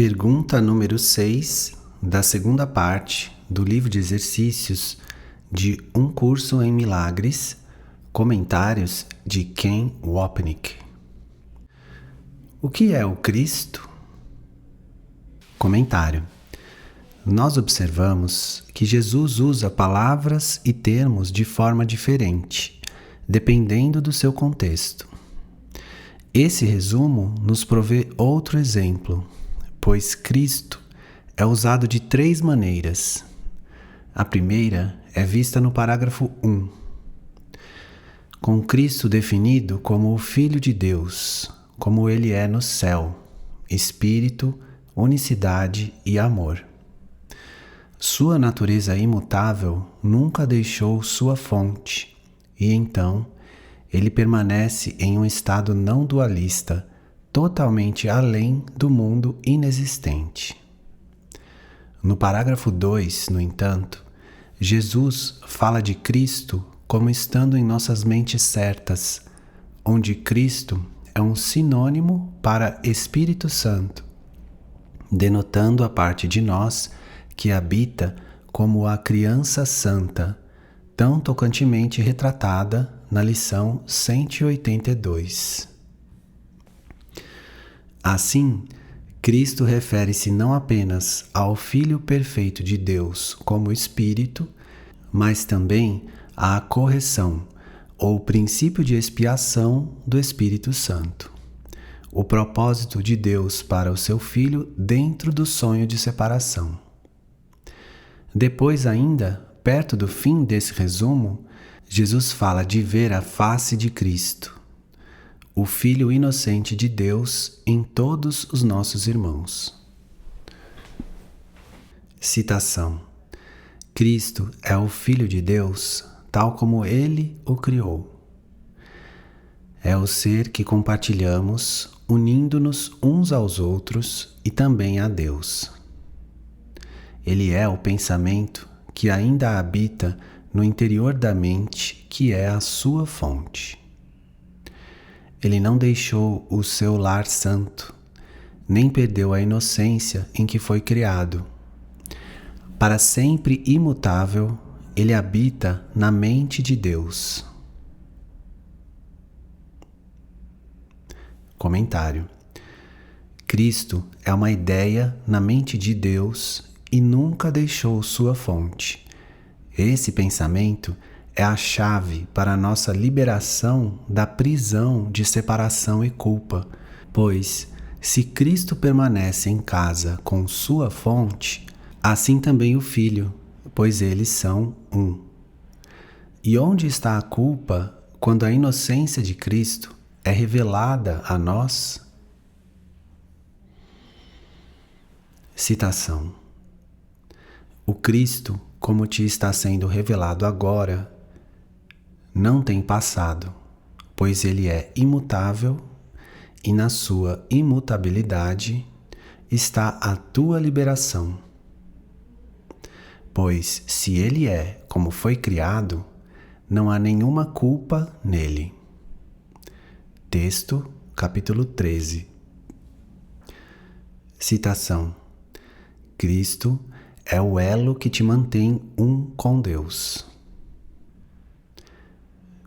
Pergunta número 6 da segunda parte do livro de exercícios de Um Curso em Milagres, comentários de Ken Wapnick. O que é o Cristo? Comentário. Nós observamos que Jesus usa palavras e termos de forma diferente, dependendo do seu contexto. Esse resumo nos provê outro exemplo, pois Cristo é usado de 3 maneiras. A primeira é vista no parágrafo 1, com Cristo definido como o Filho de Deus, como ele é no céu, Espírito, unicidade e amor. Sua natureza imutável nunca deixou sua fonte, e então ele permanece em um estado não dualista, totalmente além do mundo inexistente. No parágrafo 2, no entanto, Jesus fala de Cristo como estando em nossas mentes certas, onde Cristo é um sinônimo para Espírito Santo, denotando a parte de nós que habita como a criança santa, tão tocantemente retratada na lição 182. Assim, Cristo refere-se não apenas ao Filho perfeito de Deus como Espírito, mas também à correção, ou princípio de expiação do Espírito Santo. O propósito de Deus para o seu Filho dentro do sonho de separação. Depois ainda, perto do fim desse resumo, Jesus fala de ver a face de Cristo, o Filho inocente de Deus em todos os nossos irmãos. Citação: Cristo é o Filho de Deus, tal como Ele o criou. É o ser que compartilhamos, unindo-nos uns aos outros e também a Deus. Ele é o pensamento que ainda habita no interior da mente, que é a sua fonte. Ele não deixou o seu lar santo, nem perdeu a inocência em que foi criado. Para sempre imutável, ele habita na mente de Deus. Comentário. Cristo é uma ideia na mente de Deus e nunca deixou sua fonte. Esse pensamento é a chave para a nossa liberação da prisão de separação e culpa, pois, se Cristo permanece em casa com sua fonte, assim também o Filho, pois eles são um. E onde está a culpa quando a inocência de Cristo é revelada a nós? Citação: O Cristo, como te está sendo revelado agora, não tem passado, pois ele é imutável e na sua imutabilidade está a tua liberação. Pois se ele é como foi criado, não há nenhuma culpa nele. Texto, capítulo 13. Citação: Cristo é o elo que te mantém um com Deus.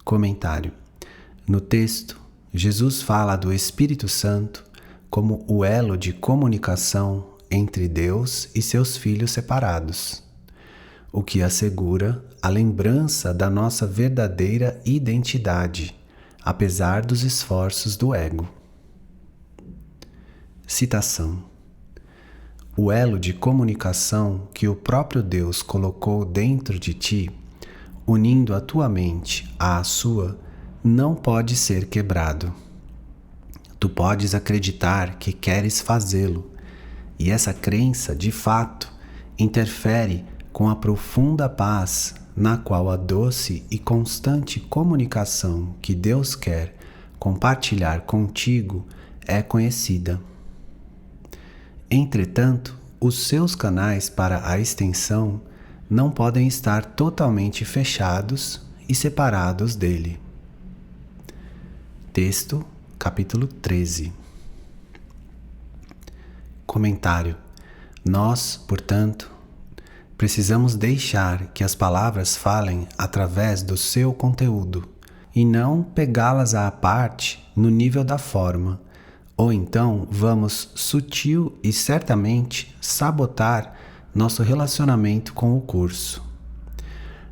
Comentário. No texto, Jesus fala do Espírito Santo como o elo de comunicação entre Deus e seus filhos separados, o que assegura a lembrança da nossa verdadeira identidade, apesar dos esforços do ego. Citação: O elo de comunicação que o próprio Deus colocou dentro de ti, unindo a tua mente à sua, não pode ser quebrado. Tu podes acreditar que queres fazê-lo, e essa crença, de fato, interfere com a profunda paz na qual a doce e constante comunicação que Deus quer compartilhar contigo é conhecida. Entretanto, os seus canais para a extensão não podem estar totalmente fechados e separados dele. Texto, capítulo 13. Comentário. Nós, portanto, precisamos deixar que as palavras falem através do seu conteúdo e não pegá-las à parte no nível da forma, ou então vamos sutil e certamente sabotar nosso relacionamento com o curso.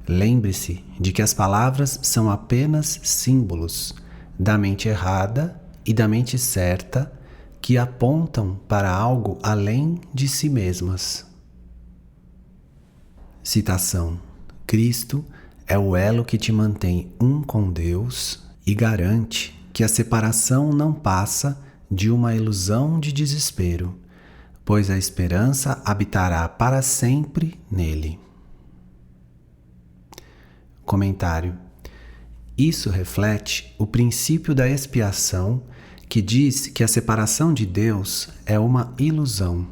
Lembre-se de que as palavras são apenas símbolos da mente errada e da mente certa que apontam para algo além de si mesmas. Citação: Cristo é o elo que te mantém um com Deus e garante que a separação não passa de uma ilusão de desespero, pois a esperança habitará para sempre nele. Comentário. Isso reflete o princípio da expiação, que diz que a separação de Deus é uma ilusão.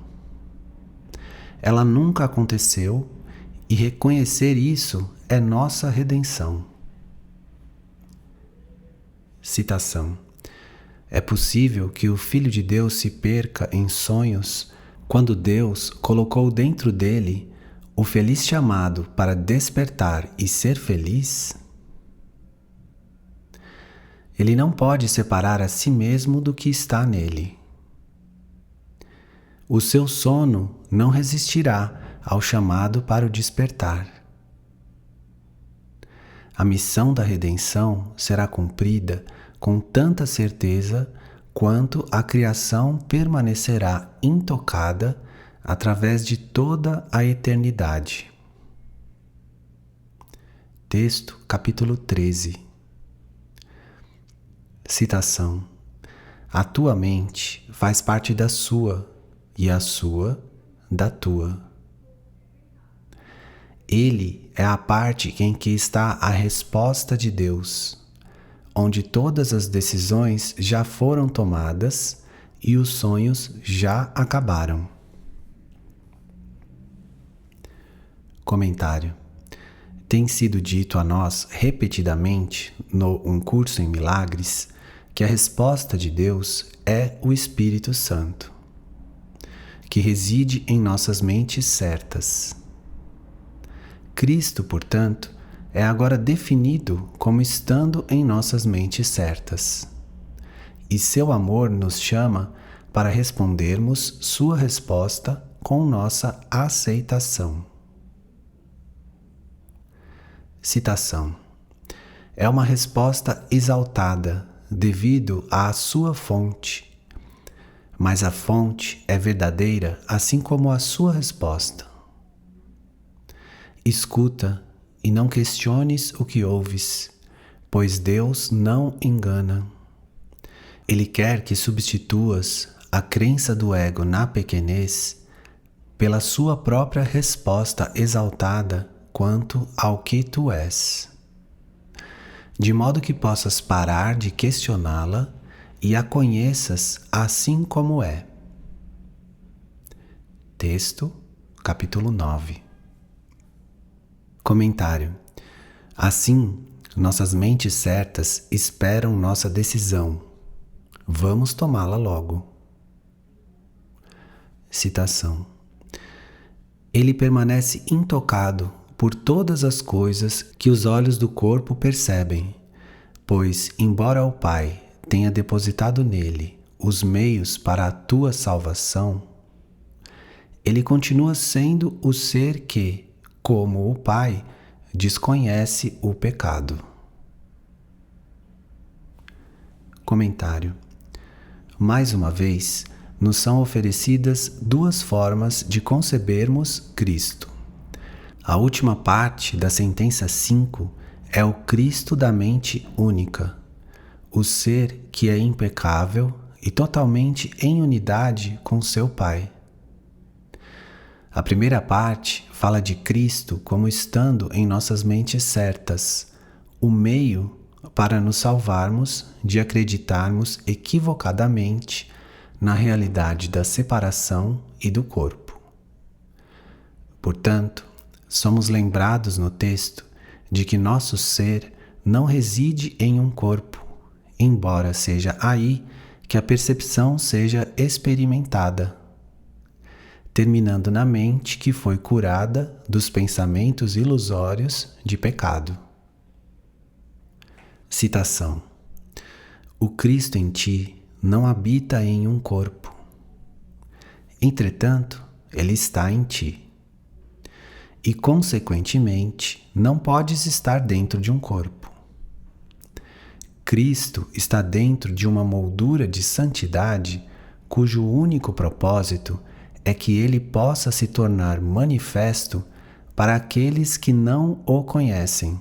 Ela nunca aconteceu e reconhecer isso é nossa redenção. Citação: É possível que o Filho de Deus se perca em sonhos quando Deus colocou dentro dele o feliz chamado para despertar e ser feliz? Ele não pode separar a si mesmo do que está nele. O seu sono não resistirá ao chamado para o despertar. A missão da redenção será cumprida com tanta certeza quanto a criação permanecerá intocada através de toda a eternidade. Texto, capítulo 13. Citação: A tua mente faz parte da sua, e a sua da tua. Ele é a parte em que está a resposta de Deus, onde todas as decisões já foram tomadas e os sonhos já acabaram. Comentário. Tem sido dito a nós repetidamente no Um Curso em Milagres que a resposta de Deus é o Espírito Santo, que reside em nossas mentes certas. Cristo, portanto, é agora definido como estando em nossas mentes certas. E seu amor nos chama para respondermos sua resposta com nossa aceitação. Citação: É uma resposta exaltada devido à sua fonte, mas a fonte é verdadeira assim como a sua resposta. Escuta e não questiones o que ouves, pois Deus não engana. Ele quer que substituas a crença do ego na pequenez pela sua própria resposta exaltada quanto ao que tu és, de modo que possas parar de questioná-la e a conheças assim como é. Texto, capítulo 9. Comentário. Assim, nossas mentes certas esperam nossa decisão. Vamos tomá-la logo. Citação: Ele permanece intocado por todas as coisas que os olhos do corpo percebem, pois, embora o Pai tenha depositado nele os meios para a tua salvação, ele continua sendo o ser que, como o Pai, desconhece o pecado. Comentário. Mais uma vez, nos são oferecidas duas formas de concebermos Cristo. A última parte da sentença 5 é o Cristo da mente única, o ser que é impecável e totalmente em unidade com seu Pai. A primeira parte fala de Cristo como estando em nossas mentes certas, o meio para nos salvarmos de acreditarmos equivocadamente na realidade da separação e do corpo. Portanto, somos lembrados no texto de que nosso ser não reside em um corpo, embora seja aí que a percepção seja experimentada. terminando na mente que foi curada dos pensamentos ilusórios de pecado. Citação: o Cristo em ti não habita em um corpo. Entretanto, ele está em ti. E, consequentemente, não podes estar dentro de um corpo. Cristo está dentro de uma moldura de santidade cujo único propósito é que ele possa se tornar manifesto para aqueles que não o conhecem,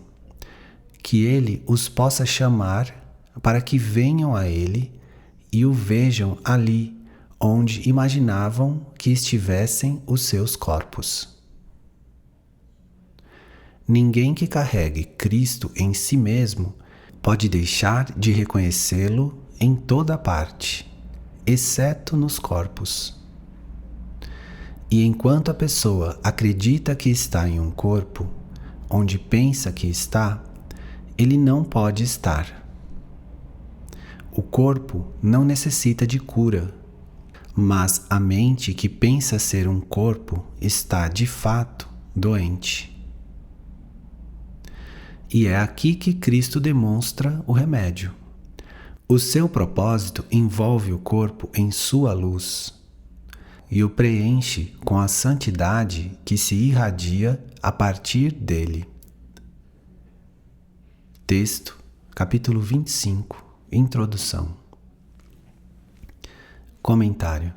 que ele os possa chamar para que venham a ele e o vejam ali onde imaginavam que estivessem os seus corpos. Ninguém que carregue Cristo em si mesmo pode deixar de reconhecê-lo em toda parte, exceto nos corpos. E enquanto a pessoa acredita que está em um corpo, onde pensa que está, ele não pode estar. O corpo não necessita de cura, mas a mente que pensa ser um corpo está, de fato, doente. E é aqui que Cristo demonstra o remédio. O seu propósito envolve o corpo em sua luz e o preenche com a santidade que se irradia a partir dele. Texto, capítulo 25, Introdução. Comentário.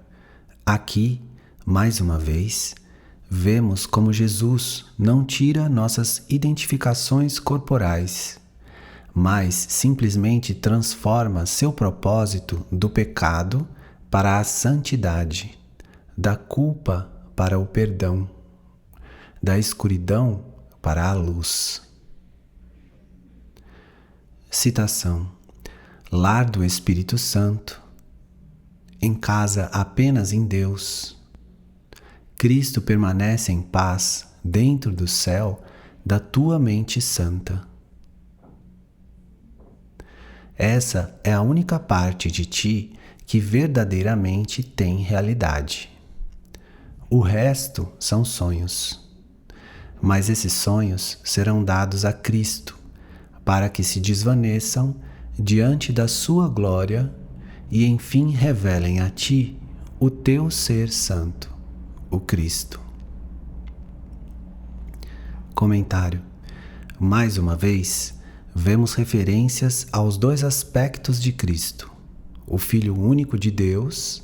Aqui, mais uma vez, vemos como Jesus não tira nossas identificações corporais, mas simplesmente transforma seu propósito do pecado para a santidade, da culpa para o perdão, da escuridão para a luz. Citação: lar do Espírito Santo, em casa apenas em Deus. Cristo permanece em paz dentro do céu da tua mente santa. Essa é a única parte de ti que verdadeiramente tem realidade. O resto são sonhos. Mas esses sonhos serão dados a Cristo, para que se desvaneçam diante da sua glória e enfim revelem a ti o teu ser santo, o Cristo. Comentário. Mais uma vez, vemos referências aos dois aspectos de Cristo, o Filho único de Deus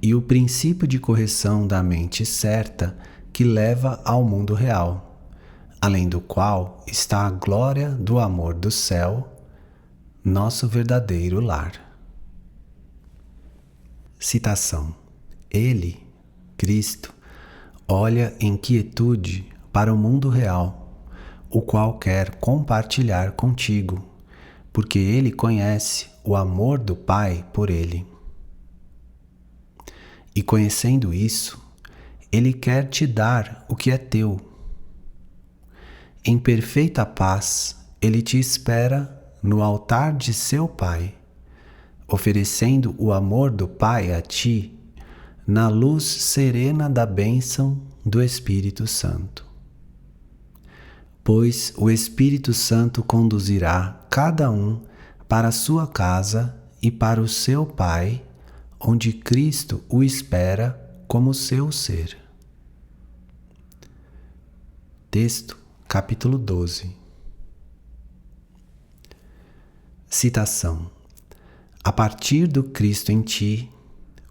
e o princípio de correção da mente certa que leva ao mundo real, além do qual está a glória do amor do céu, nosso verdadeiro lar. Citação: ele, Cristo, olha em quietude para o mundo real, o qual quer compartilhar contigo, porque ele conhece o amor do Pai por ele. E conhecendo isso, ele quer te dar o que é teu. Em perfeita paz, ele te espera no altar de seu Pai, oferecendo o amor do Pai a ti, na luz serena da bênção do Espírito Santo. Pois o Espírito Santo conduzirá cada um para a sua casa e para o seu Pai, onde Cristo o espera como seu ser. Texto, capítulo 12. Citação: a partir do Cristo em ti,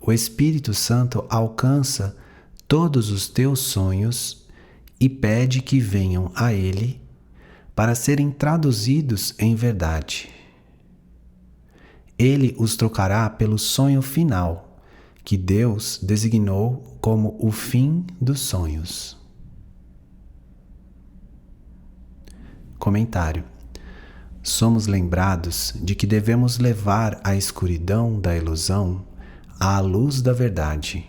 o Espírito Santo alcança todos os teus sonhos e pede que venham a Ele para serem traduzidos em verdade. Ele os trocará pelo sonho final, que Deus designou como o fim dos sonhos. Comentário. Somos lembrados de que devemos levar a escuridão da ilusão à luz da verdade.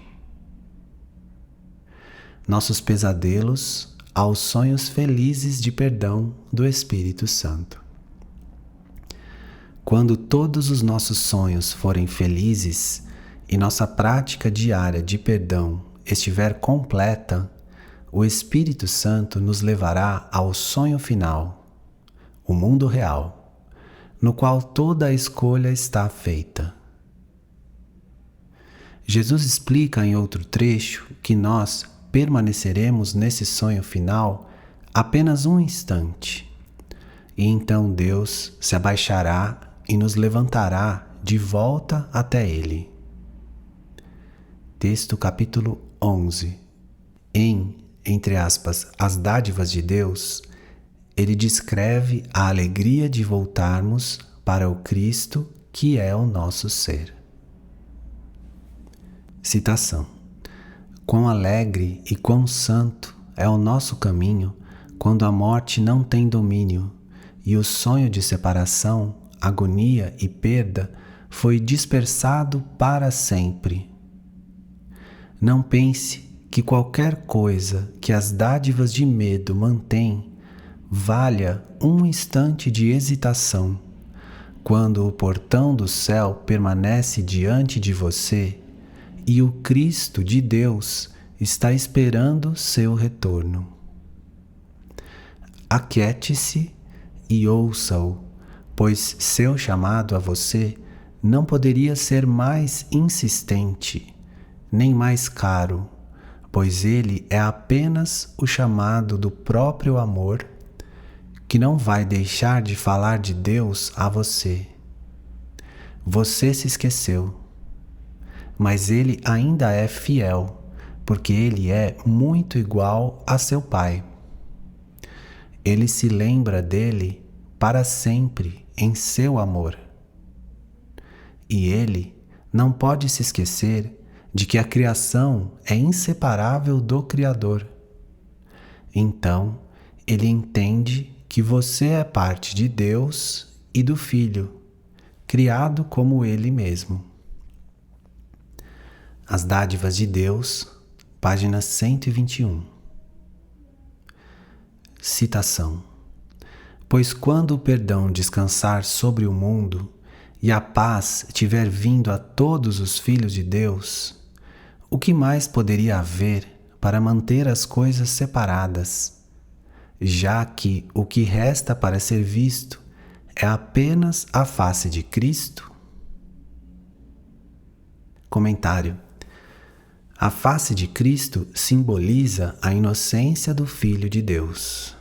Nossos pesadelos aos sonhos felizes de perdão do Espírito Santo. Quando todos os nossos sonhos forem felizes e nossa prática diária de perdão estiver completa, o Espírito Santo nos levará ao sonho final, o mundo real, no qual toda a escolha está feita. Jesus explica em outro trecho que nós permaneceremos nesse sonho final apenas um instante, e então Deus se abaixará e nos levantará de volta até Ele. Texto capítulo 11. Entre aspas, as dádivas de Deus, ele descreve a alegria de voltarmos para o Cristo que é o nosso ser. Citação: quão alegre e quão santo é o nosso caminho quando a morte não tem domínio e o sonho de separação, agonia e perda foi dispersado para sempre. Não pense que qualquer coisa que as dádivas de medo mantêm valha um instante de hesitação, quando o portão do céu permanece diante de você e o Cristo de Deus está esperando seu retorno. Aquiete-se e ouça-o, pois seu chamado a você não poderia ser mais insistente, nem mais caro, pois ele é apenas o chamado do próprio amor, que não vai deixar de falar de Deus a você. Você se esqueceu, mas ele ainda é fiel, porque ele é muito igual a seu Pai. Ele se lembra dele para sempre em seu amor. E ele não pode se esquecer de que a criação é inseparável do Criador. Então, ele entende que você é parte de Deus e do Filho, criado como ele mesmo. As Dádivas de Deus, página 121. Citação: pois quando o perdão descansar sobre o mundo e a paz tiver vindo a todos os filhos de Deus, o que mais poderia haver para manter as coisas separadas, já que o que resta para ser visto é apenas a face de Cristo? Comentário: a face de Cristo simboliza a inocência do Filho de Deus.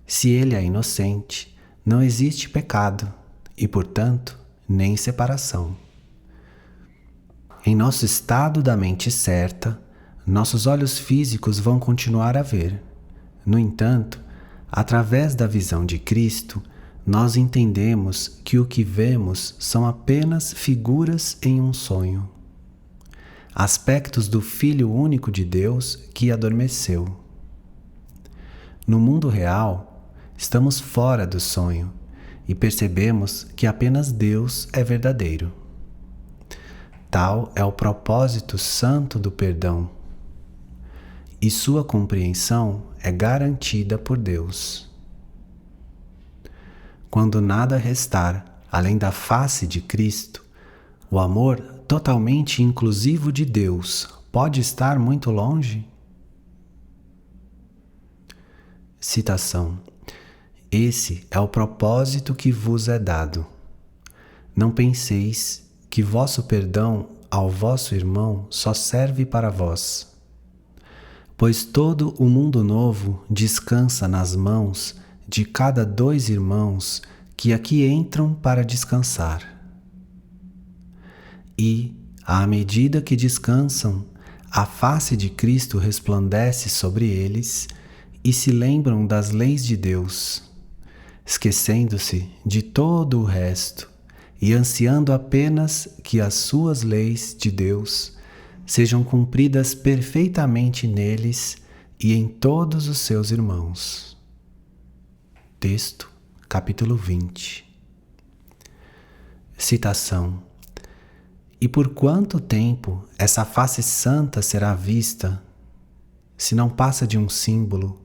Se ele é inocente, não existe pecado e, portanto, nem separação. Em nosso estado da mente certa, nossos olhos físicos vão continuar a ver. No entanto, através da visão de Cristo, nós entendemos que o que vemos são apenas figuras em um sonho. Aspectos do Filho único de Deus que adormeceu. No mundo real, estamos fora do sonho e percebemos que apenas Deus é verdadeiro. Tal é o propósito santo do perdão, e sua compreensão é garantida por Deus. Quando nada restar além da face de Cristo, o amor totalmente inclusivo de Deus pode estar muito longe? Citação: esse é o propósito que vos é dado. Não penseis que vosso perdão ao vosso irmão só serve para vós, pois todo o mundo novo descansa nas mãos de cada 2 irmãos que aqui entram para descansar. E, à medida que descansam, a face de Cristo resplandece sobre eles e se lembram das leis de Deus, esquecendo-se de todo o resto e ansiando apenas que as suas leis de Deus sejam cumpridas perfeitamente neles e em todos os seus irmãos. Texto, capítulo 20. Citação: e por quanto tempo essa face santa será vista, se não passa de um símbolo,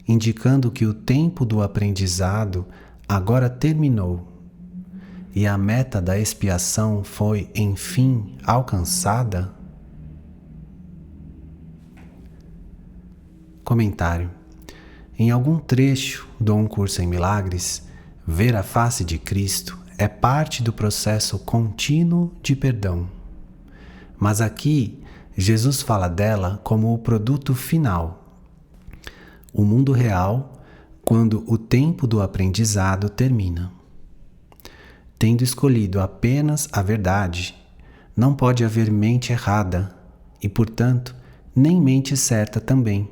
indicando que o tempo do aprendizado agora terminou e a meta da expiação foi, enfim, alcançada? Comentário. Em algum trecho do Um Curso em Milagres, ver a face de Cristo é parte do processo contínuo de perdão. Mas aqui, Jesus fala dela como o produto final. O mundo real, quando o tempo do aprendizado termina. Tendo escolhido apenas a verdade, não pode haver mente errada e, portanto, nem mente certa também.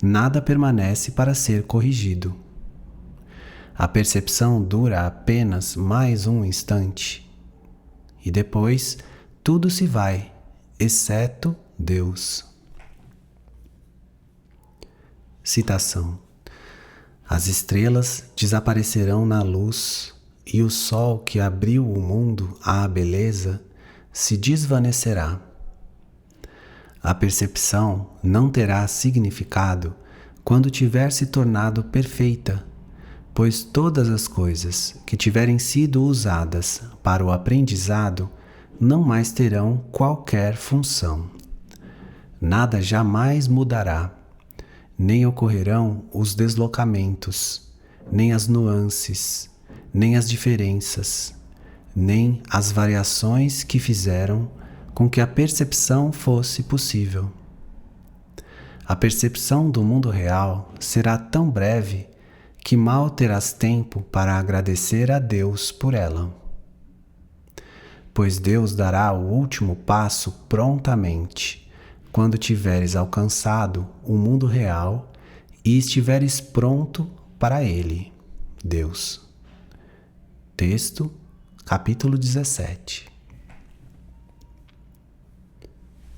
Nada permanece para ser corrigido. A percepção dura apenas mais um instante. E depois, tudo se vai, exceto Deus. Citação. As estrelas desaparecerão na luz, e o sol que abriu o mundo à beleza se desvanecerá. A percepção não terá significado quando tiver se tornado perfeita, pois todas as coisas que tiverem sido usadas para o aprendizado não mais terão qualquer função. Nada jamais mudará, nem ocorrerão os deslocamentos, nem as nuances, nem as diferenças, nem as variações que fizeram com que a percepção fosse possível. A percepção do mundo real será tão breve que mal terás tempo para agradecer a Deus por ela. Pois Deus dará o último passo prontamente, quando tiveres alcançado o mundo real e estiveres pronto para ele, Deus. Texto, capítulo 17.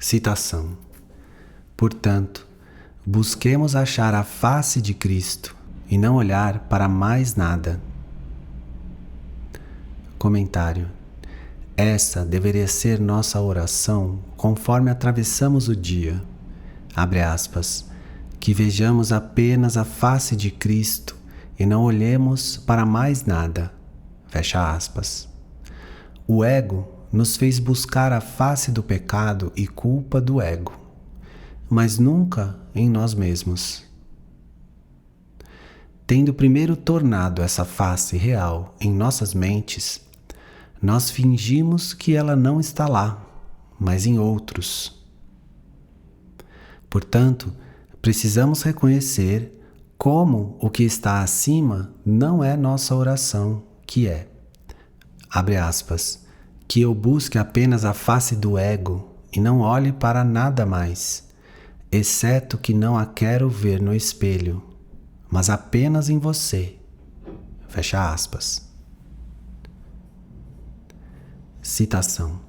Citação. Portanto, busquemos achar a face de Cristo e não olhar para mais nada. Comentário. Essa deveria ser nossa oração conforme atravessamos o dia. Abre aspas. Que vejamos apenas a face de Cristo e não olhemos para mais nada. Fecha aspas. O ego nos fez buscar a face do pecado e culpa do ego, mas nunca em nós mesmos. Tendo primeiro tornado essa face real em nossas mentes, nós fingimos que ela não está lá, mas em outros. Portanto, precisamos reconhecer como o que está acima não é nossa oração, que é, abre aspas, que eu busque apenas a face do ego e não olhe para nada mais, exceto que não a quero ver no espelho, mas apenas em você. Fecha aspas. Citação.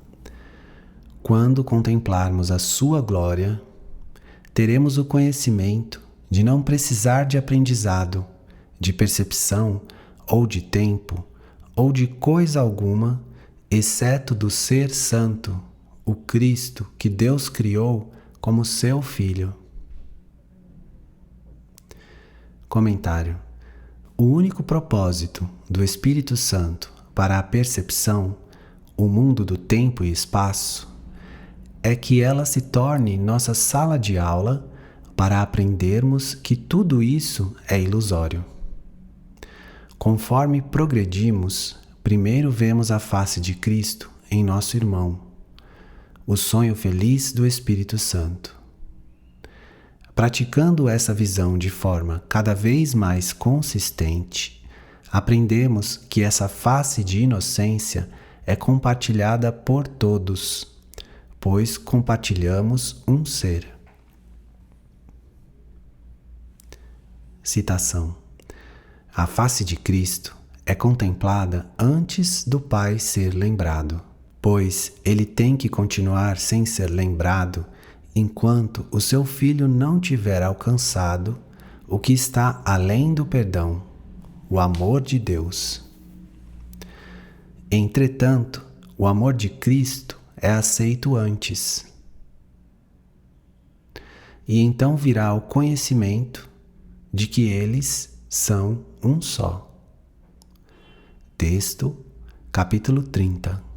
Quando contemplarmos a sua glória, teremos o conhecimento de não precisar de aprendizado, de percepção ou de tempo, ou de coisa alguma, exceto do Ser Santo, o Cristo que Deus criou como seu Filho. Comentário. O único propósito do Espírito Santo para a percepção, o mundo do tempo e espaço, é que ela se torne nossa sala de aula para aprendermos que tudo isso é ilusório. Conforme progredimos, primeiro vemos a face de Cristo em nosso irmão, o sonho feliz do Espírito Santo. Praticando essa visão de forma cada vez mais consistente, aprendemos que essa face de inocência é compartilhada por todos, pois compartilhamos um ser. Citação. A face de Cristo é contemplada antes do Pai ser lembrado, pois ele tem que continuar sem ser lembrado enquanto o seu Filho não tiver alcançado o que está além do perdão, o amor de Deus. Entretanto, o amor de Cristo é aceito antes. E então virá o conhecimento de que eles são um só. Texto, capítulo 30.